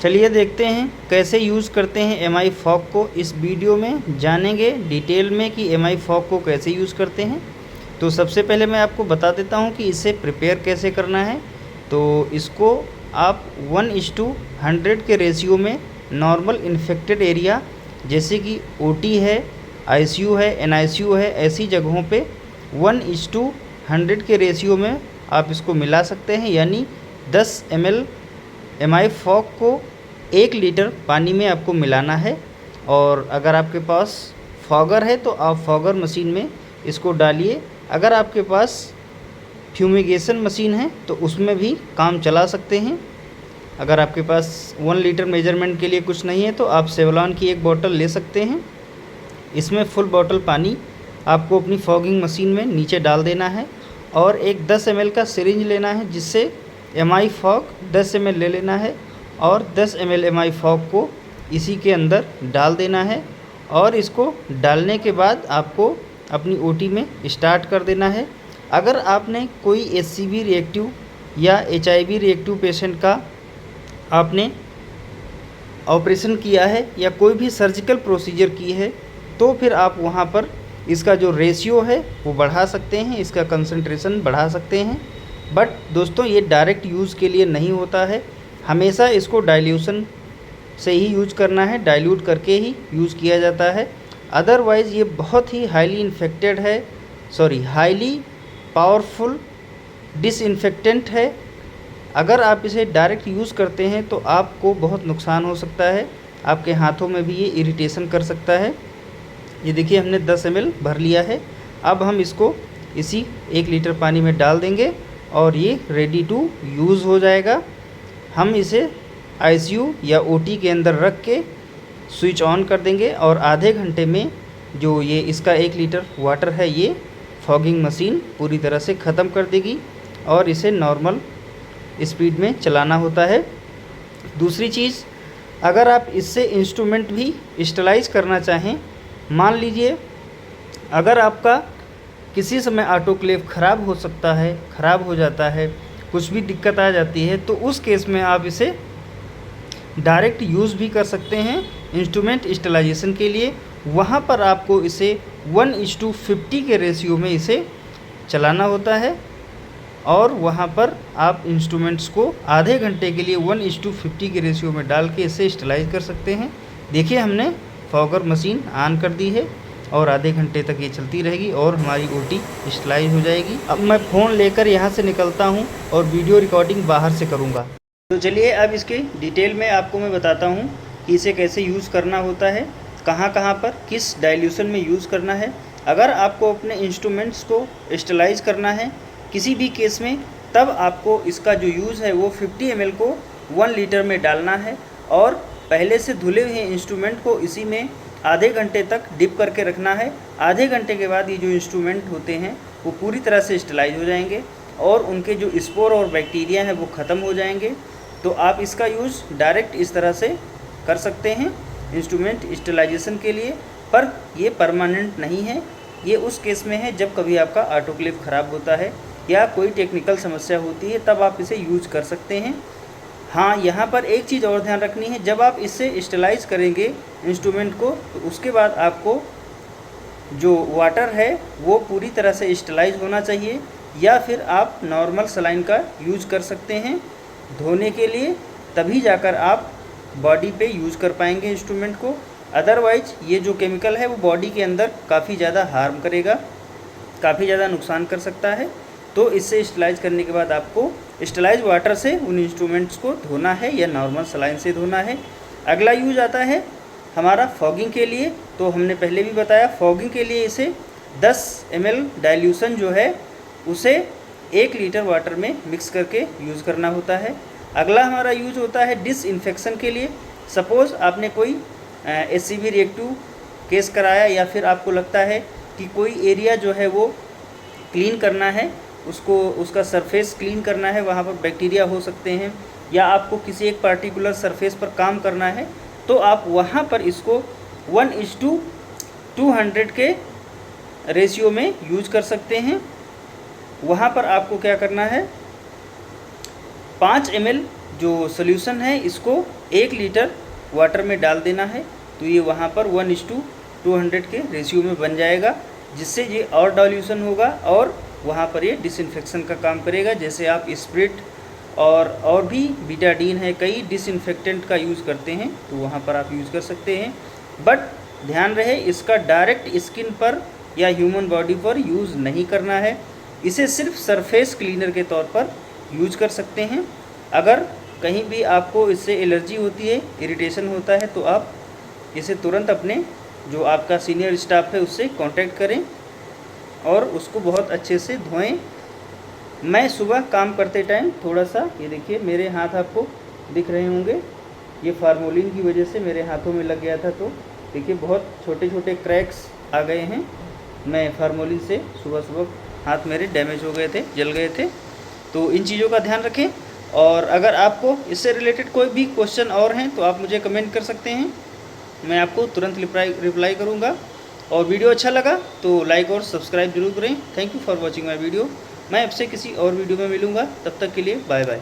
चलिए देखते हैं कैसे यूज़ करते हैं एम.आई फॉग को। इस वीडियो में जानेंगे डिटेल में कि एम.आई फॉग को कैसे यूज़ करते हैं। तो सबसे पहले मैं आपको बता देता हूं कि इसे प्रिपेयर कैसे करना है। तो इसको आप 1:100 के रेशियो में नॉर्मल इन्फेक्टेड एरिया जैसे कि ओटी है, आईसीयू है, एनआईसीयू है, ऐसी जगहों पे 1:100 के रेशियो में आप इसको मिला सकते हैं। यानी 10 ml एम.आई फॉग को 1 लीटर पानी में आपको मिलाना है। और अगर आपके पास फॉगर है तो आप फॉगर मशीन में इसको डालिए। अगर आपके पास फ्यूमिगेशन मशीन है तो उसमें भी काम चला सकते हैं। अगर आपके पास 1 लीटर मेजरमेंट के लिए कुछ नहीं है तो आप सेवलॉन की एक बोतल ले सकते हैं। इसमें फुल बोतल पानी आपको अपनी फॉगिंग मशीन में नीचे डाल देना है और एक 10 ml का सिरिंज लेना है, जिससे एम.आई फॉग 10 ml ले लेना है और 10 ml एम.आई फॉग को इसी के अंदर डाल देना है। और इसको डालने के बाद आपको अपनी ओटी में स्टार्ट कर देना है। अगर आपने कोई एचसीवी रिएक्टिव या एचआईवी रिएक्टिव पेशेंट का आपने ऑपरेशन किया है या कोई भी सर्जिकल प्रोसीजर की है तो फिर आप वहाँ पर इसका जो रेशियो है वो बढ़ा सकते हैं, इसका कंसंट्रेशन बढ़ा सकते हैं। बट दोस्तों ये डायरेक्ट यूज़ के लिए नहीं होता है, हमेशा इसको डाइल्यूशन से ही यूज करना है, डाइल्यूट करके ही यूज़ किया जाता है। अदरवाइज़ ये बहुत ही हाईली इन्फेक्टेड है, हाईली पावरफुल डिसइंफेक्टेंट है। अगर आप इसे डायरेक्ट यूज़ करते हैं तो आपको बहुत नुकसान हो सकता है, आपके हाथों में भी ये इरिटेशन कर सकता है। ये देखिए हमने 10 ml भर लिया है। अब हम इसको इसी 1 लीटर पानी में डाल देंगे और ये रेडी टू यूज़ हो जाएगा। हम इसे आईसीयू या ओटी के अंदर रख के स्विच ऑन कर देंगे और आधे घंटे में जो ये इसका 1 लीटर वाटर है ये फॉगिंग मशीन पूरी तरह से ख़त्म कर देगी और इसे नॉर्मल स्पीड में चलाना होता है। दूसरी चीज़, अगर आप इससे इंस्ट्रूमेंट भी स्टेलाइज करना चाहें, मान लीजिए अगर आपका किसी समय ऑटोक्लेव ख़राब हो सकता है, ख़राब हो जाता है, कुछ भी दिक्कत आ जाती है, तो उस केस में आप इसे डायरेक्ट यूज़ भी कर सकते हैं इंस्ट्रूमेंट स्टेलाइजेशन के लिए। वहाँ पर आपको इसे 1:50 के रेशियो में इसे चलाना होता है और वहाँ पर आप इंस्ट्रूमेंट्स को आधे घंटे के लिए 1:50 के रेशियो में डाल के इसे स्टेलाइज कर सकते हैं। देखिए हमने फॉगर मशीन ऑन कर दी है और आधे घंटे तक ये चलती रहेगी और हमारी ओटी स्टेलाइज हो जाएगी। अब मैं फ़ोन लेकर यहाँ से निकलता हूँ और वीडियो रिकॉर्डिंग बाहर से करूँगा। तो चलिए अब इसके डिटेल में आपको मैं बताता हूँ कि इसे कैसे यूज़ करना होता है, कहाँ कहाँ पर किस डाइल्यूशन में यूज़ करना है। अगर आपको अपने इंस्ट्रूमेंट्स को स्टेलाइज करना है किसी भी केस में, तब आपको इसका जो यूज़ है वो 50 ml को 1 लीटर में डालना है और पहले से धुले हुए इंस्ट्रूमेंट को इसी में आधे घंटे तक डिप करके रखना है। आधे घंटे के बाद ये जो इंस्ट्रूमेंट होते हैं वो पूरी तरह से स्टेलाइज हो जाएंगे और उनके जो स्पोर और बैक्टीरिया हैं वो ख़त्म हो जाएंगे। तो आप इसका यूज़ डायरेक्ट इस तरह से कर सकते हैं इंस्ट्रूमेंट स्टेलाइजेशन के लिए, पर ये परमानेंट नहीं है। ये उस केस में है जब कभी आपका ऑटोक्लेव ख़राब होता है या कोई टेक्निकल समस्या होती है, तब आप इसे यूज कर सकते हैं। हाँ, यहाँ पर एक चीज़ और ध्यान रखनी है, जब आप इससे स्टेलाइज करेंगे इंस्ट्रूमेंट को तो उसके बाद आपको जो वाटर है वो पूरी तरह से स्टेलाइज होना चाहिए, या फिर आप नॉर्मल सलाइन का यूज कर सकते हैं धोने के लिए, तभी जाकर आप बॉडी पे यूज़ कर पाएंगे इंस्ट्रूमेंट को। अदरवाइज ये जो केमिकल है वो बॉडी के अंदर काफ़ी ज़्यादा हार्म करेगा, काफ़ी ज़्यादा नुकसान कर सकता है। तो इससे स्टेलाइज करने के बाद आपको स्टेलाइज वाटर से उन इंस्ट्रूमेंट्स को धोना है या नॉर्मल सलाइन से धोना है। अगला यूज आता है हमारा फॉगिंग के लिए। तो हमने पहले भी बताया फॉगिंग के लिए इसे 10 ml डाइल्यूशन जो है उसे 1 लीटर वाटर में मिक्स करके यूज़ करना होता है। अगला हमारा यूज होता है डिसइंफेक्शन के लिए। सपोज़ आपने कोई एचसीवी रिएक्टिव केस कराया या फिर आपको लगता है कि कोई एरिया जो है वो क्लीन करना है, उसको उसका सरफेस क्लीन करना है, वहाँ पर बैक्टीरिया हो सकते हैं, या आपको किसी एक पार्टिकुलर सरफेस पर काम करना है, तो आप वहाँ पर इसको 1:200 के रेशियो में यूज कर सकते हैं। वहाँ पर आपको क्या करना है, 5 ml जो सोल्यूशन है इसको 1 लीटर वाटर में डाल देना है, तो ये वहाँ पर 1:200 के रेशियो में बन जाएगा, जिससे ये और डाइल्यूशन होगा और वहाँ पर ये डिसइंफेक्शन का काम करेगा। जैसे आप स्प्रिट और भी बीटाडीन है, कई डिसइंफेक्टेंट का यूज़ करते हैं, तो वहाँ पर आप यूज़ कर सकते हैं। बट ध्यान रहे, इसका डायरेक्ट स्किन पर या ह्यूमन बॉडी पर यूज़ नहीं करना है। इसे सिर्फ सरफेस क्लीनर के तौर पर यूज कर सकते हैं। अगर कहीं भी आपको इससे एलर्जी होती है, इरिटेशन होता है, तो आप इसे तुरंत अपने जो आपका सीनियर स्टाफ है उससे कांटेक्ट करें और उसको बहुत अच्छे से धोएं। मैं सुबह काम करते टाइम थोड़ा सा, ये देखिए मेरे हाथ आपको दिख रहे होंगे, ये फार्मोलिन की वजह से मेरे हाथों में लग गया था, तो देखिए बहुत छोटे छोटे क्रैक्स आ गए हैं। मैं फार्मोलिन से सुबह हाथ मेरे डैमेज हो गए थे, जल गए थे। तो इन चीज़ों का ध्यान रखें। और अगर आपको इससे रिलेटेड कोई भी क्वेश्चन और हैं तो आप मुझे कमेंट कर सकते हैं, मैं आपको तुरंत रिप्लाई करूँगा। और वीडियो अच्छा लगा तो लाइक और सब्सक्राइब जरूर करें। Thank you for watching my video. मैं आपसे किसी और वीडियो में मिलूँगा, तब तक के लिए बाय बाय।